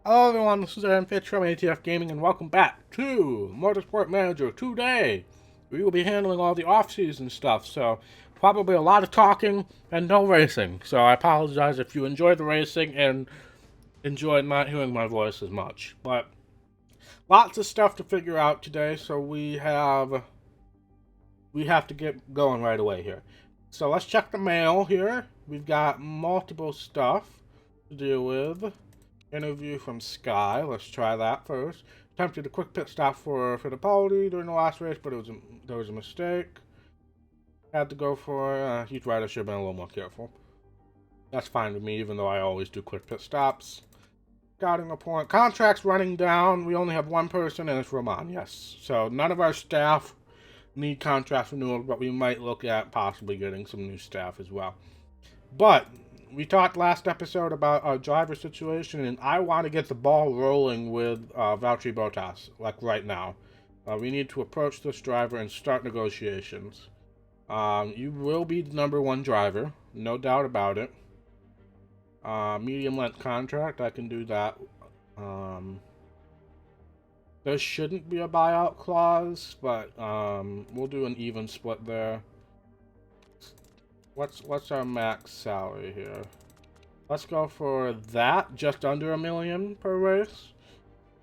Hello everyone, this is Aaron Fitch from ATFGaming and welcome back to Motorsport Manager. Today, we will be handling all the off-season stuff, so probably a lot of talking and no racing. So I apologize if you enjoyed the racing and enjoyed not hearing my voice as much. But lots of stuff to figure out today, so we have to get going right away here. So let's check the mail here. We've got multiple stuff to deal with. Interview from Sky. Let's try that first. Attempted a quick pit stop for Fittipaldi during the last race, but there was a mistake. Had to go for he's right. I should have been a little more careful. That's fine with me, even though I always do quick pit stops. Scouting a point. Contracts running down. We only have one person, and it's Roman. Yes. So none of our staff need contract renewal, but we might look at possibly getting some new staff as well. But we talked last episode about our driver situation, and I want to get the ball rolling with Valtteri Bottas, like right now. We need to approach this driver and start negotiations. You will be the number one driver, no doubt about it. Medium length contract, I can do that. There shouldn't be a buyout clause, but we'll do an even split there. What's our max salary here? Let's go for that, just under $1 million per race.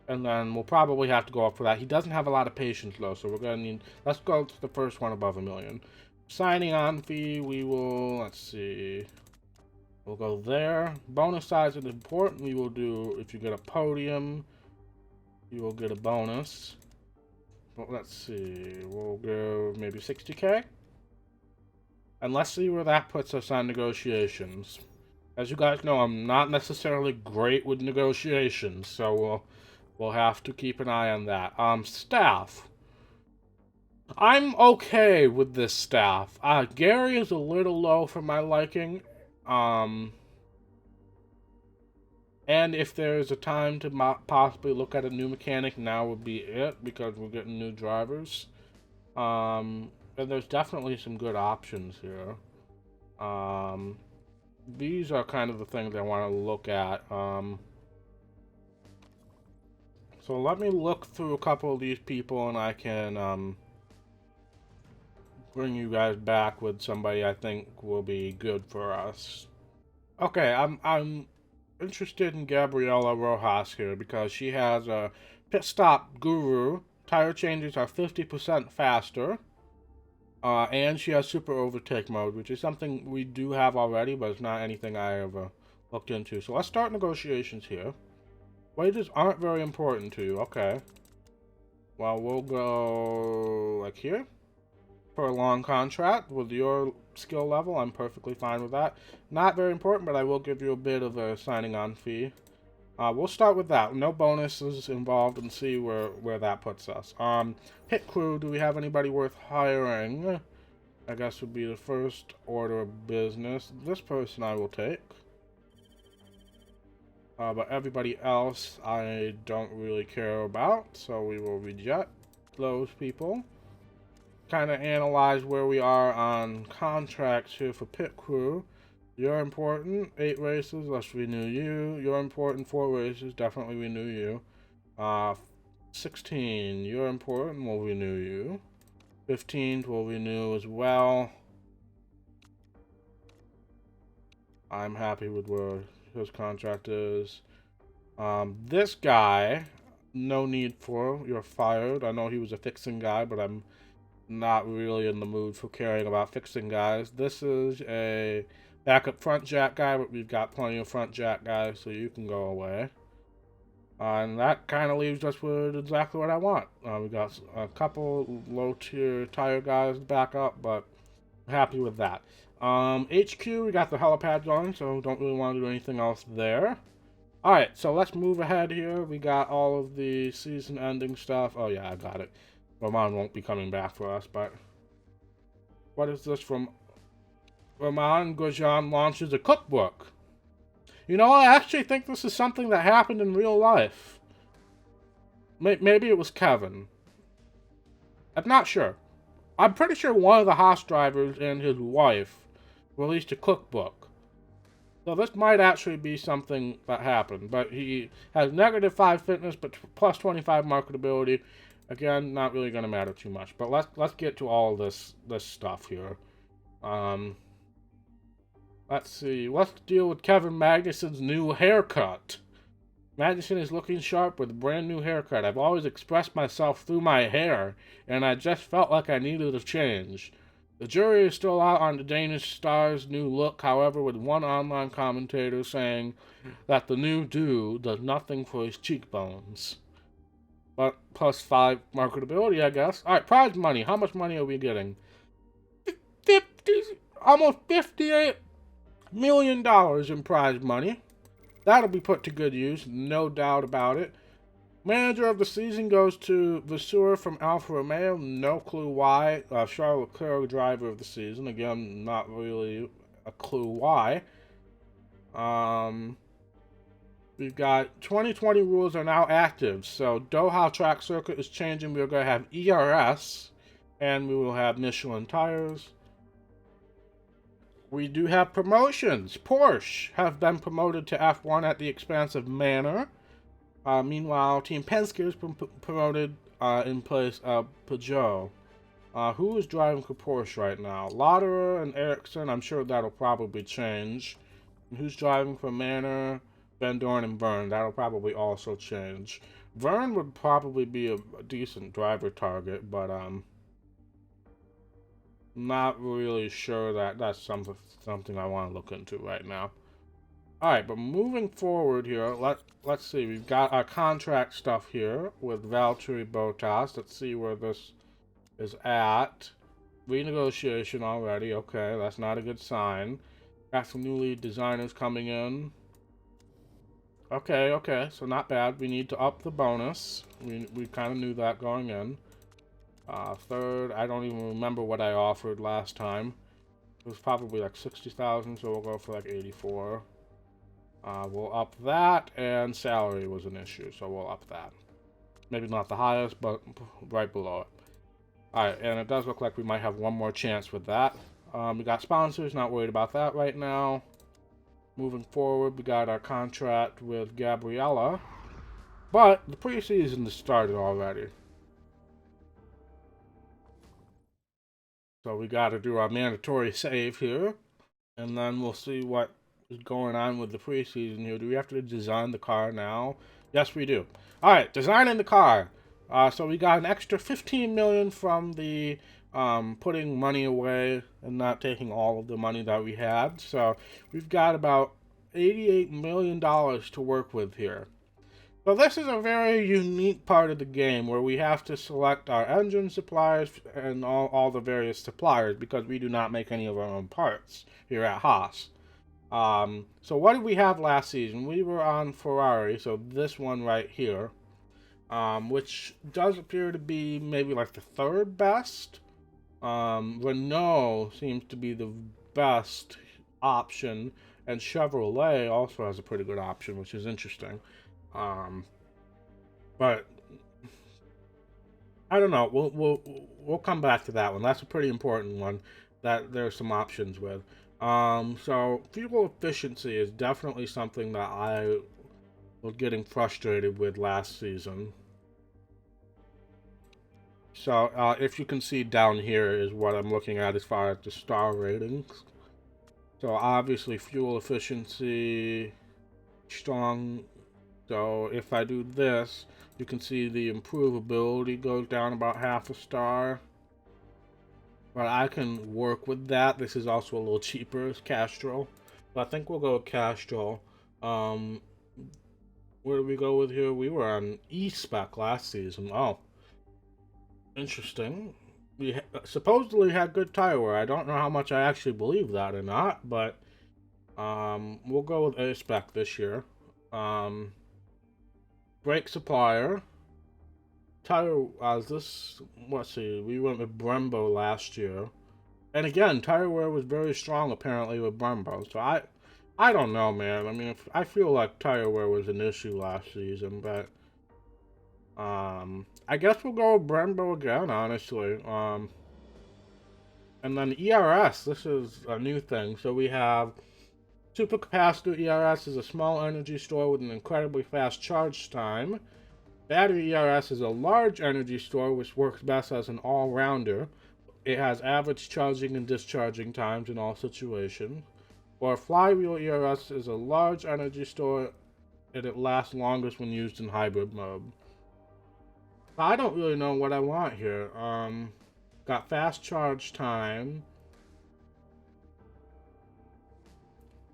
And then we'll probably have to go up for that. He doesn't have a lot of patience though, so we're gonna need, let's go to the first one above $1 million. Signing on fee, we will, let's see. We'll go there. Bonus size is important. We will do, if you get a podium, you will get a bonus. But let's see, we'll go maybe 60K. And let's see where that puts us on negotiations. As you guys know, I'm not necessarily great with negotiations, so we'll have to keep an eye on that. Staff. I'm okay with this staff. Gary is a little low for my liking. And if there's a time to possibly look at a new mechanic, now would be it, because we're getting new drivers. And there's definitely some good options here. These are kind of the things I want to look at. So let me look through a couple of these people, and I can bring you guys back with somebody I think will be good for us. Okay, I'm interested in Gabriela Rojas here because she has a pit stop guru. Tire changes are 50% faster. And she has super overtake mode, which is something we do have already, but it's not anything I ever looked into. So let's start negotiations here. Wages aren't very important to you. Okay. Well, we'll go like here. For a long contract with your skill level, I'm perfectly fine with that. Not very important, but I will give you a bit of a signing on fee. We'll start with that. No bonuses involved, and see where that puts us. Pit crew, do we have anybody worth hiring? I guess would be the first order of business. This person I will take. But everybody else I don't really care about, so we will reject those people. Kind of analyze where we are on contracts here for pit crew. You're important, 8 races, let's renew you. You're important, 4 races, definitely renew you. 16, you're important, we'll renew you. 15 we'll renew as well. I'm happy with where his contract is. This guy, no need for, you're fired. I know he was a fixing guy, but I'm not really in the mood for caring about fixing guys. This is a backup front jack guy, but we've got plenty of front jack guys, so you can go away. And that kind of leaves us with exactly what I want. We got a couple low-tier tire guys back up, but I'm happy with that. HQ, we got the helipad going, so don't really want to do anything else there. Alright, so let's move ahead here. We got all of the season-ending stuff. Oh yeah, I got it. Roman won't be coming back for us, but... What is this from... Roman Grosjean launches a cookbook. You know, I actually think this is something that happened in real life. Maybe it was Kevin. I'm not sure. I'm pretty sure one of the Haas drivers and his wife released a cookbook. So this might actually be something that happened. But he has -5 fitness, but plus 25 marketability. Again, not really going to matter too much. But let's get to all this stuff here. Let's see. Let's deal with Kevin Magnussen's new haircut. Magnussen is looking sharp with a brand new haircut. I've always expressed myself through my hair, and I just felt like I needed a change. The jury is still out on the Danish star's new look, however, with one online commentator saying that the new do does nothing for his cheekbones. But plus 5 marketability, I guess. Alright, prize money. How much money are we getting? Almost $58 million in prize money. That'll be put to good use, no doubt about it. Manager of the season goes to Vasseur from Alfa Romeo. No clue why. Charles Leclerc, driver of the season. Again, not really a clue why. We've got 2020 rules are now active. So Doha track circuit is changing. We're going to have ERS, and we will have Michelin tires. We do have promotions. Porsche have been promoted to F1 at the expense of Manor. Meanwhile, Team Penske is promoted in place of Peugeot. Who is driving for Porsche right now? Lauderer and Ericsson. I'm sure that'll probably change. And who's driving for Manor? Van Dorn and Verne. That'll probably also change. Verne would probably be a decent driver target, but not really sure that that's something I want to look into right now. Alright, but moving forward here, let's see. We've got our contract stuff here with Valtteri Bottas. Let's see where this is at. Renegotiation already. Okay, that's not a good sign. Got some new lead designers coming in. Okay, so not bad. We need to up the bonus. We kind of knew that going in. Third, I don't even remember what I offered last time. It was probably like 60,000, so we'll go for like 84. We'll up that, and salary was an issue, so we'll up that. Maybe not the highest, but right below it. Alright, and it does look like we might have one more chance with that. We got sponsors, not worried about that right now. Moving forward, we got our contract with Gabriella. But the preseason has started already. So we got to do our mandatory save here. And then we'll see what is going on with the preseason here. Do we have to design the car now? Yes, we do. Alright, designing the car. So we got an extra $15 million from the putting money away and not taking all of the money that we had. So we've got about $88 million to work with here. So this is a very unique part of the game where we have to select our engine suppliers and all the various suppliers because we do not make any of our own parts here at Haas. So what did we have last season? We were on Ferrari, so this one right here, which does appear to be maybe like the third best. Renault seems to be the best option, and Chevrolet also has a pretty good option, which is interesting. But I don't know. We'll come back to that one. That's a pretty important one that there's some options with. So fuel efficiency is definitely something that I was getting frustrated with last season. So if you can see down here is what I'm looking at as far as the star ratings. So obviously fuel efficiency, strong. So if I do this, you can see the improvability goes down about half a star. But I can work with that. This is also a little cheaper as Castrol. But I think we'll go with Castrol. Where do we go with here? We were on E-Spec last season. Oh. Interesting. We supposedly had good tire wear. I don't know how much I actually believe that or not. But we'll go with A-Spec this year. Brake supplier. Tire, let's see, we went with Brembo last year. And again, tire wear was very strong apparently with Brembo. So I don't know, man. I mean, I feel like tire wear was an issue last season, but I guess we'll go with Brembo again, honestly. And then ERS, this is a new thing. So we have Supercapacitor ERS is a small energy store with an incredibly fast charge time. Battery ERS is a large energy store which works best as an all-rounder. It has average charging and discharging times in all situations. Or Flywheel ERS is a large energy store and it lasts longest when used in hybrid mode. I don't really know what I want here. Got fast charge time.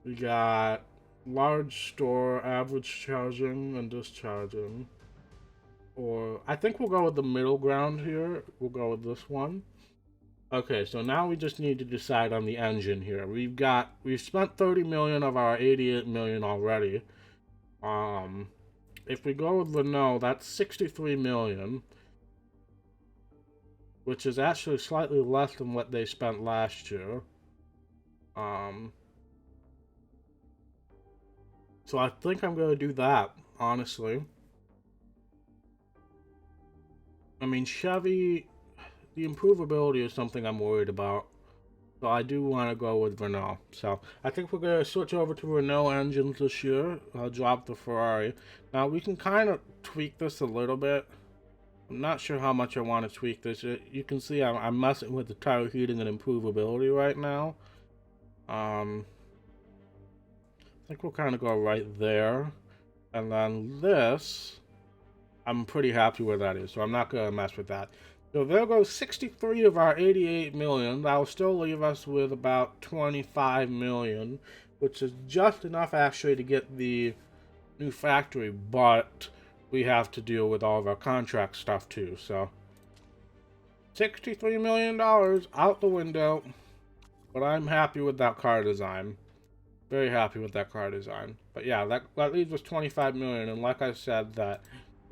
We got large store, average charging and discharging. Or I think we'll go with the middle ground here. We'll go with this one. Okay, so now we just need to decide on the engine here. We've spent 30 million of our 88 million already. If we go with Renault, that's 63 million, which is actually slightly less than what they spent last year. So I think I'm going to do that, honestly. I mean, Chevy, the improvability is something I'm worried about. So I do want to go with Renault. So I think we're going to switch over to Renault engines this year. I'll drop the Ferrari. Now we can kind of tweak this a little bit. I'm not sure how much I want to tweak this. You can see I'm messing with the tire heating and improvability right now. I think we'll kind of go right there. And then this, I'm pretty happy where that is. So I'm not going to mess with that. So there goes 63 of our 88 million. That will still leave us with about 25 million, which is just enough actually to get the new factory, but we have to deal with all of our contract stuff too. So $63 million out the window, but I'm happy with that car design. Very happy with that car design. But yeah, that leaves us 25 million, and like I said, that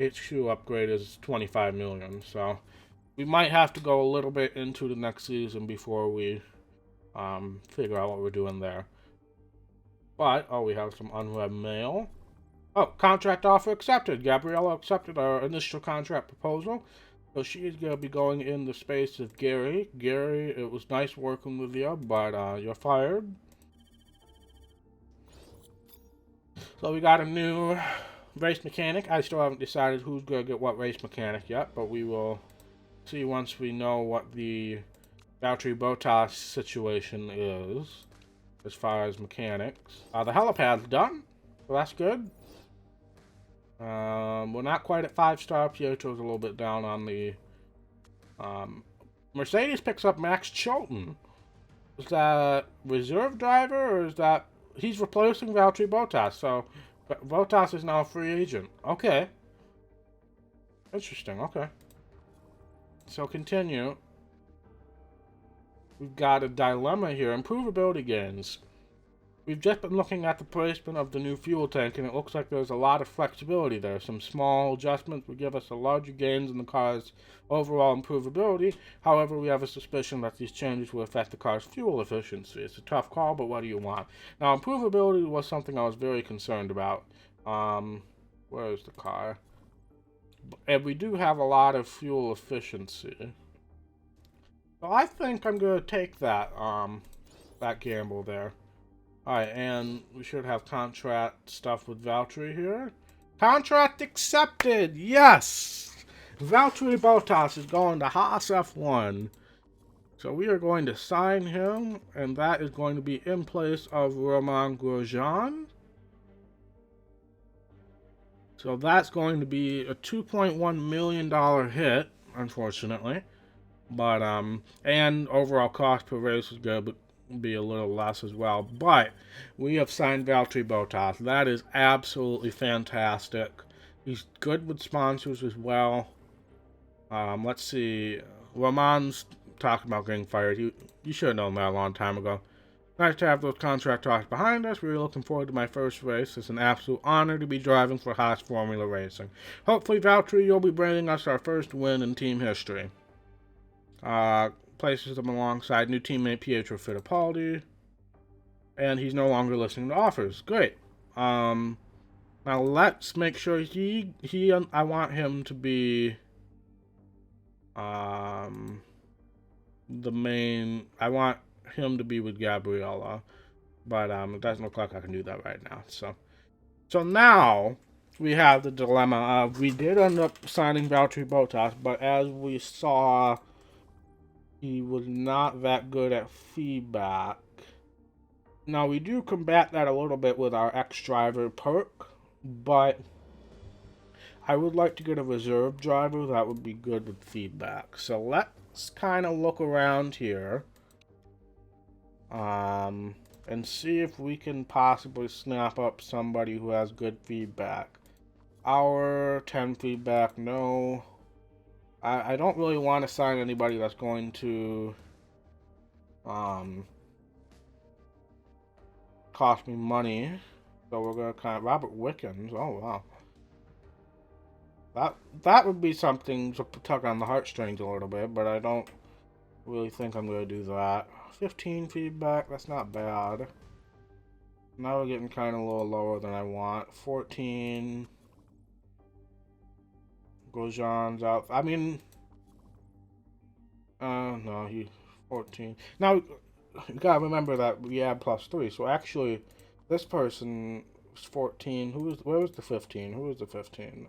HQ upgrade is 25 million. So we might have to go a little bit into the next season before we figure out what we're doing there. But, oh, we have some unread mail. Oh, contract offer accepted. Gabriella accepted our initial contract proposal. So she is going to be going in the space of Gary. Gary, it was nice working with you, but you're fired. So we got a new race mechanic. I still haven't decided who's going to get what race mechanic yet, but we will see once we know what the Valtteri Bottas situation is as far as mechanics. The helipad's done, so that's good. We're not quite at 5-star. Pietro's a little bit down on the... Mercedes picks up Max Chilton. Is that reserve driver, or is that... He's replacing Valtteri Bottas, so Bottas is now a free agent. Okay. Interesting, okay. So continue. We've got a dilemma here. Improvability gains. We've just been looking at the placement of the new fuel tank, and it looks like there's a lot of flexibility there. Some small adjustments would give us a larger gains in the car's overall improvability. However, we have a suspicion that these changes will affect the car's fuel efficiency. It's a tough call, but what do you want? Now, improvability was something I was very concerned about. Where is the car? And we do have a lot of fuel efficiency. So I think I'm going to take that gamble there. Alright, and we should have contract stuff with Valtteri here. Contract accepted! Yes! Valtteri Bottas is going to Haas F1. So we are going to sign him, and that is going to be in place of Romain Grosjean. So that's going to be a $2.1 million hit, unfortunately. But, and overall cost per race is going to be a little less as well. But we have signed Valtteri Bottas. That is absolutely fantastic. He's good with sponsors as well. Let's see. Roman's talking about getting fired. You should have known that a long time ago. Nice to have those contract talks behind us. Really looking forward to my first race. It's an absolute honor to be driving for Haas Formula Racing. Hopefully, Valtteri, you'll be bringing us our first win in team history. Places him alongside new teammate Pietro Fittipaldi. And he's no longer listening to offers. Great. Now let's make sure I want him to be the main. I want him to be with Gabriella. But it doesn't look like I can do that right now. So now we have the dilemma of we did end up signing Valtteri Bottas, but as we saw, he was not that good at feedback. Now we do combat that a little bit with our ex-driver perk, but I would like to get a reserve driver that would be good with feedback. So let's kind of look around here. And see if we can possibly snap up somebody who has good feedback. Our 10 feedback, no. I don't really want to sign anybody that's going to cost me money. So we're gonna kind of Robert Wickens. Oh wow. That would be something to tug on the heartstrings a little bit, but I don't really think I'm gonna do that. 15 feedback, that's not bad. Now we're getting kind of a little lower than I want. 14. Grosjean's out. I mean, no, he 14. Now, you gotta remember that we add +3. So actually, this person is 14. Where was the 15? Who was the 15?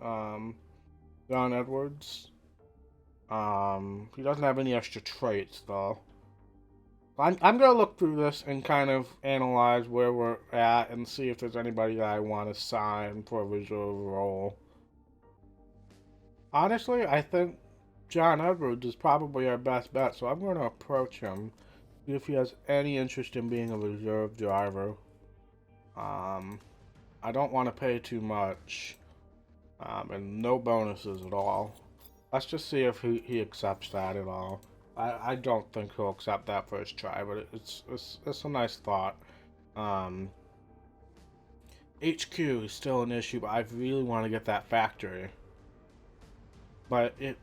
John Edwards. He doesn't have any extra traits though. I'm gonna look through this and kind of analyze where we're at and see if there's anybody that I want to sign for a reserve role. Honestly, I think John Edwards is probably our best bet, so I'm going to approach him, see if he has any interest in being a reserve driver. I don't want to pay too much, and no bonuses at all. Let's just see if he accepts that at all. I don't think he'll accept that first try, but it's a nice thought. HQ is still an issue, but I really want to get that factory. But it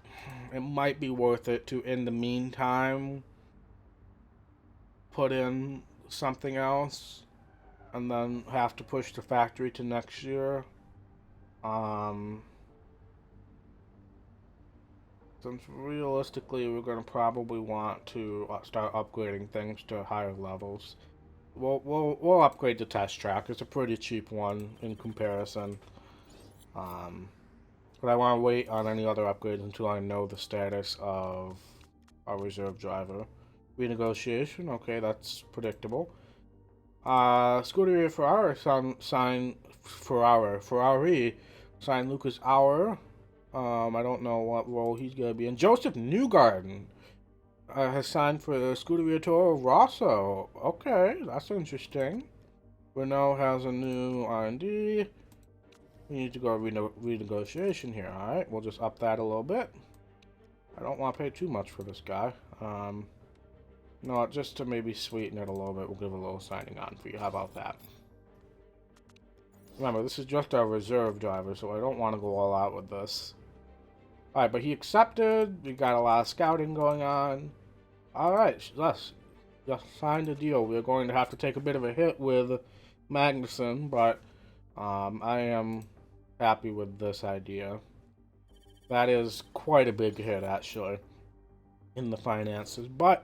might be worth it to, in the meantime, put in something else and then have to push the factory to next year. Since realistically we're going to probably want to start upgrading things to higher levels. We'll upgrade the test track. It's a pretty cheap one in comparison. But I want to wait on any other upgrades until I know the status of our reserve driver. Renegotiation, okay, that's predictable. Scuderia Ferrari signed Lucas Auer. I don't know what role he's going to be in. Joseph Newgarden has signed for Scuderia Toro Rosso. Okay, that's interesting. Renault has a new R&D. We need to go renegotiation here. Alright, we'll just up that a little bit. I don't want to pay too much for this guy. No, just to maybe sweeten it a little bit, we'll give a little signing on for you. How about that? Remember, this is just our reserve driver, so I don't want to go all out with this. Alright, but he accepted. We got a lot of scouting going on. Alright, let's just sign the deal. We're going to have to take a bit of a hit with Magnussen, but I am happy with this idea. That is quite a big hit, actually, in the finances. But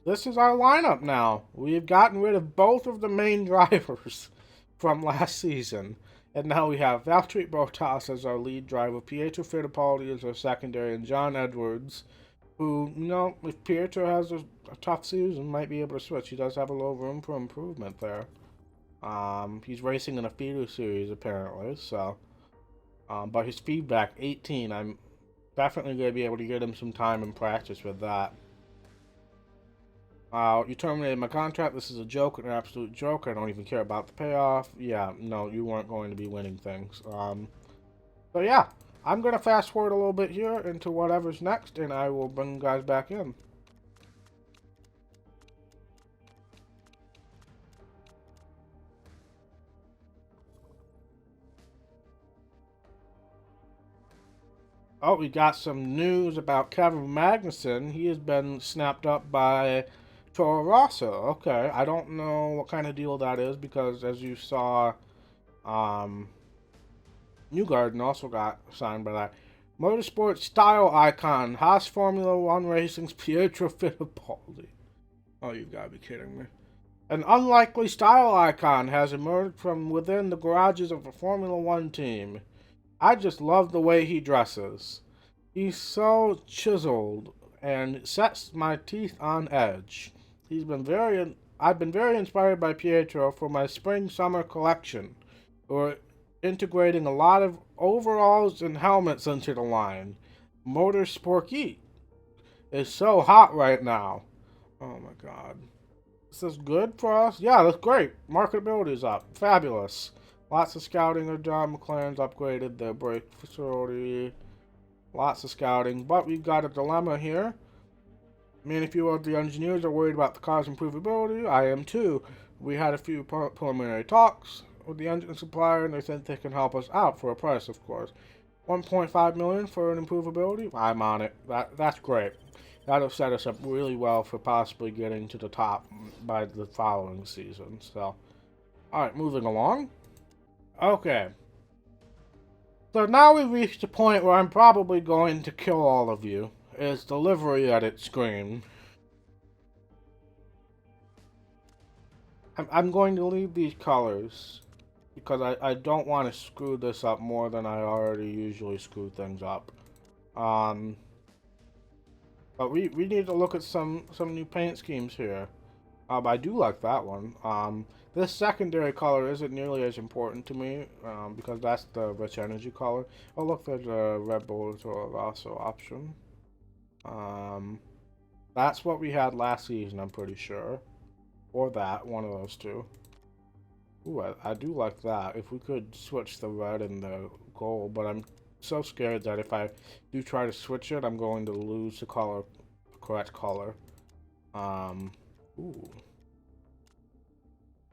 this is our lineup now. We've gotten rid of both of the main drivers from last season. And now we have Valtteri Bottas as our lead driver, Pietro Fittipaldi as our secondary, and John Edwards, who, you know, if Pietro has a tough season, might be able to switch. He does have a little room for improvement there. He's racing in a feeder series, apparently, so... but his feedback, 18, I'm definitely going to be able to get him some time in practice with that. You terminated my contract. This is a joke, an absolute joke. I don't even care about the payoff. Yeah, no, you weren't going to be winning things. So yeah, I'm going to fast forward a little bit here into whatever's next, and I will bring you guys back in. Oh, we got some news about Kevin Magnussen. He has been snapped up by Toro Rosso. Okay, I don't know what kind of deal that is because, as you saw, Newgarden also got signed by that. Motorsport style icon, Haas Formula One Racing's Pietro Fittipaldi. Oh, you've got to be kidding me. An unlikely style icon has emerged from within the garages of a Formula One team. I just love the way he dresses. He's so chiseled and sets my teeth on edge. I've been very inspired by Pietro for my spring-summer collection. We're integrating a lot of overalls and helmets into the line. Motorsport is so hot right now. Oh my god. Is this good for us? Yeah, that's great. Marketability is up. Fabulous. Lots of scouting are done. McLaren's upgraded their brake facility. Lots of scouting. But we've got a dilemma here. I mean, if you are the engineers are worried about the car's improvability, I am too. We had a few preliminary talks with the engine supplier, and they said they can help us out for a price, of course. 1.5 million for an improvability? I'm on it. That's great. That'll set us up really well for possibly getting to the top by the following season. So, alright, moving along. Okay. So now we've reached a point where I'm probably going to kill all of you. Is the livery edit screen. I'm going to leave these colors because I don't want to screw this up more than I already usually screw things up. But we need to look at some new paint schemes here. I do like that one. This secondary color isn't nearly as important to me because that's the rich energy color. Oh look, there's a red bull also option. That's what we had last season, I'm pretty sure. Or that, one of those two. Ooh, I do like that. If we could switch the red and the gold, but I'm so scared that if I do try to switch it, I'm going to lose the correct color. Ooh.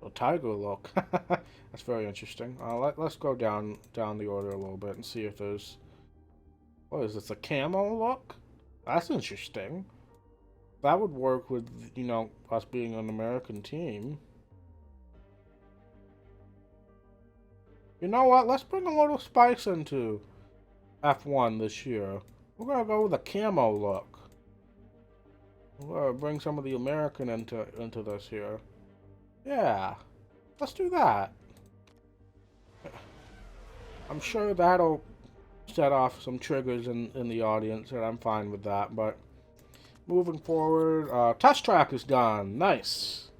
A tiger look. That's very interesting. Let's go down the order a little bit and see if there's... What is this, a camo look? That's interesting. That would work with, you know, us being an American team. You know what? Let's bring a little spice into F1 this year. We're gonna go with a camo look. We're gonna bring some of the American into this here. Yeah, let's do that. I'm sure that'll set off some triggers in the audience, and I'm fine with that. But moving forward, test track is done. Nice.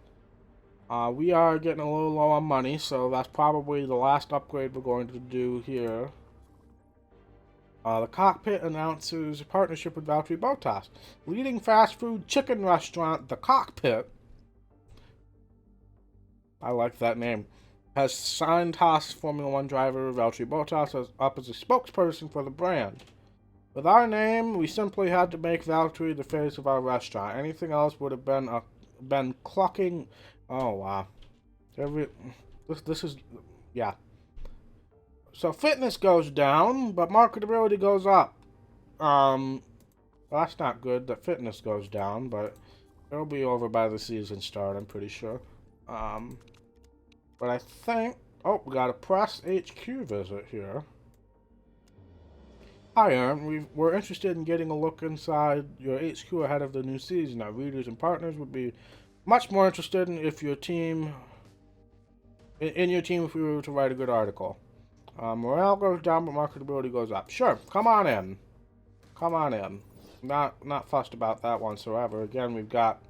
We are getting a little low on money, so that's probably the last upgrade we're going to do here. The cockpit announces a partnership with Valtteri Bottas. Leading fast food chicken restaurant, The Cockpit, I like that name, has signed Haas Formula One driver Valtteri Bottas up as a spokesperson for the brand. With our name, we simply had to make Valtteri the face of our restaurant. Anything else would have been clucking. Oh wow, this is, yeah. So fitness goes down, but marketability goes up. Well, that's not good that fitness goes down, but it'll be over by the season start, I'm pretty sure. But I think... Oh, we got a press HQ visit here. Hi, Aaron. We're interested in getting a look inside your HQ ahead of the new season. Our readers and partners would be much more interested in if your team... In your team if we were to write a good article. Morale goes down, but marketability goes up. Sure, come on in. Come on in. Not fussed about that whatsoever. Again, we've got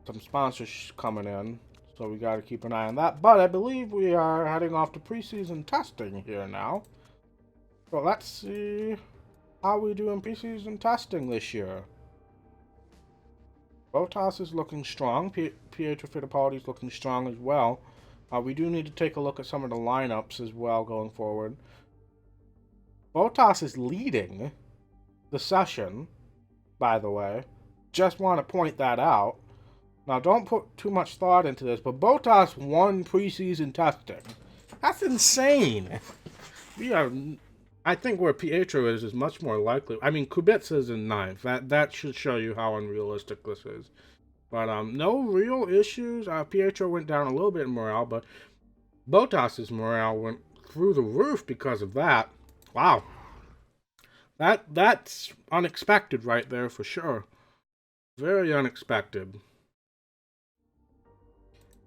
some sponsors coming in, so we got to keep an eye on that. But I believe we are heading off to preseason testing here now. So let's see how we do in preseason testing this year. Bottas is looking strong. Pietro Fittipaldi is looking strong as well. We do need to take a look at some of the lineups as well going forward. Bottas is leading the session, by the way. Just want to point that out. Now, don't put too much thought into this, but Bottas won preseason testing. That's insane. I think where Pietro is much more likely. I mean, Kubica is in ninth. That should show you how unrealistic this is. But no real issues. Pietro went down a little bit in morale, but Bottas's morale went through the roof because of that. Wow. That's unexpected right there for sure. Very unexpected.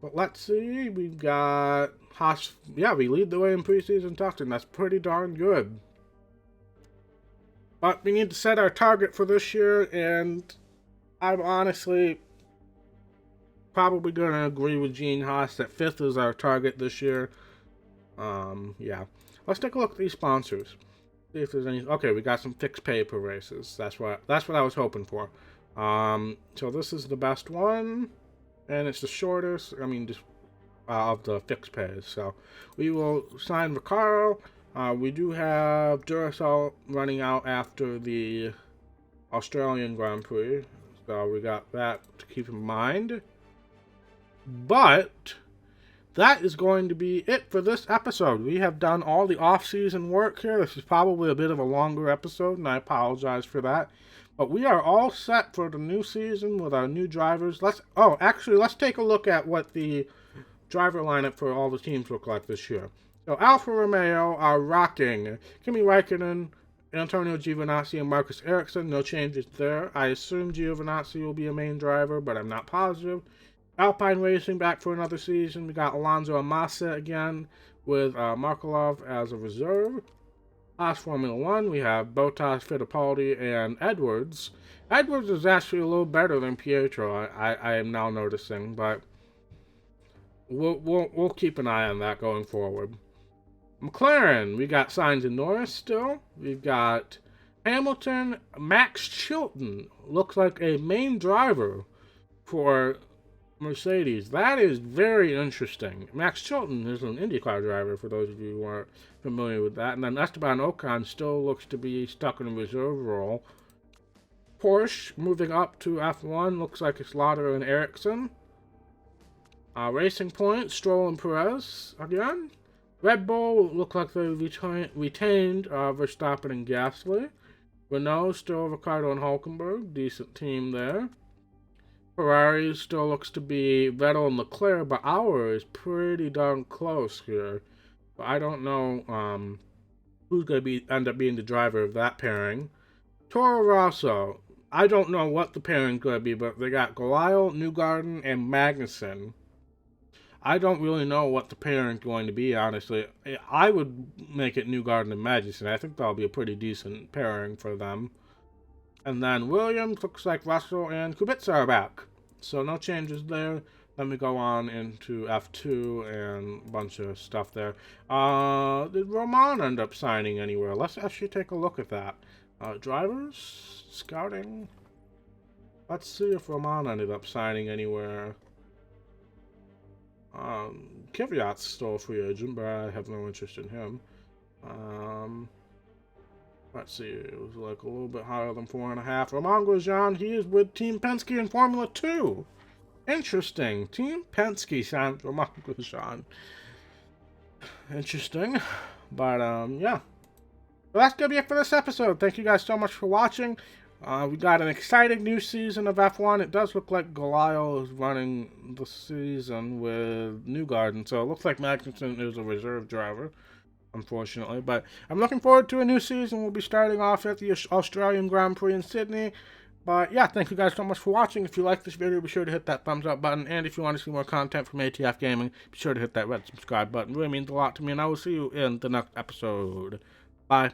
But let's see, we've got Haas. Yeah, we lead the way in preseason testing. That's pretty darn good. But we need to set our target for this year, and I'm honestly probably going to agree with Gene Haas that 5th is our target this year. Yeah. Let's take a look at these sponsors. See if there's any. Okay, we got some fixed pay per races. That's what I was hoping for. So this is the best one, and it's the shortest. I mean, just of the fixed pays. So we will sign Recaro. We do have Duracell running out after the Australian Grand Prix, so we got that to keep in mind. But that is going to be it for this episode. We have done all the off-season work here. This is probably a bit of a longer episode, and I apologize for that. But we are all set for the new season with our new drivers. Let's take a look at what the driver lineup for all the teams look like this year. So Alfa Romeo are rocking Kimi Räikkönen, Antonio Giovinazzi, and Marcus Ericsson. No changes there. I assume Giovinazzi will be a main driver, but I'm not positive. Alpine Racing back for another season. We got Alonso and Massa again with Markelov as a reserve. Haas Formula 1, we have Bottas, Fittipaldi, and Edwards. Edwards is actually a little better than Pietro, I am now noticing, but we'll keep an eye on that going forward. McLaren, we got Sainz and Norris still. We've got Hamilton, Max Chilton. Looks like a main driver for Mercedes. That is very interesting. Max Chilton is an IndyCar driver, for those of you who aren't familiar with that. And then Esteban Ocon still looks to be stuck in a reserve role. Porsche moving up to F1. Looks like it's Lauder and Ericsson. Racing Point, Stroll and Perez again. Red Bull look like they retained Verstappen and Gasly. Renault still Ricciardo and Hulkenberg. Decent team there. Ferrari still looks to be Vettel and Leclerc, but ours is pretty darn close here. But I don't know who's going to end up being the driver of that pairing. Toro Rosso, I don't know what the pairing's going to be, but they got Goliath, Newgarden, and Magnussen. I don't really know what the pairing's going to be, honestly. I would make it Newgarden and Magnussen. I think that'll be a pretty decent pairing for them. And then Williams, looks like Russell and Kubica are back. So no changes there. Then we go on into F2 and a bunch of stuff there. Did Roman end up signing anywhere? Let's actually take a look at that. Drivers? Scouting? Let's see if Roman ended up signing anywhere. Kvyat's still a free agent, but I have no interest in him. Let's see, it was like a little bit higher than 4.5. Romain Grosjean, he is with Team Penske in Formula 2. Interesting. Team Penske signed Romain Grosjean. Interesting. But, yeah. So that's going to be it for this episode. Thank you guys so much for watching. We got an exciting new season of F1. It does look like Goliath is running the season with Newgarden, so it looks like Magnussen is a reserve driver, unfortunately. But I'm looking forward to a new season. We'll be starting off at the Australian Grand Prix in Sydney. But yeah, thank you guys so much for watching. If you like this video, be sure to hit that thumbs up button. And if you want to see more content from ATF Gaming, be sure to hit that red subscribe button. It really means a lot to me, and I will see you in the next episode. Bye.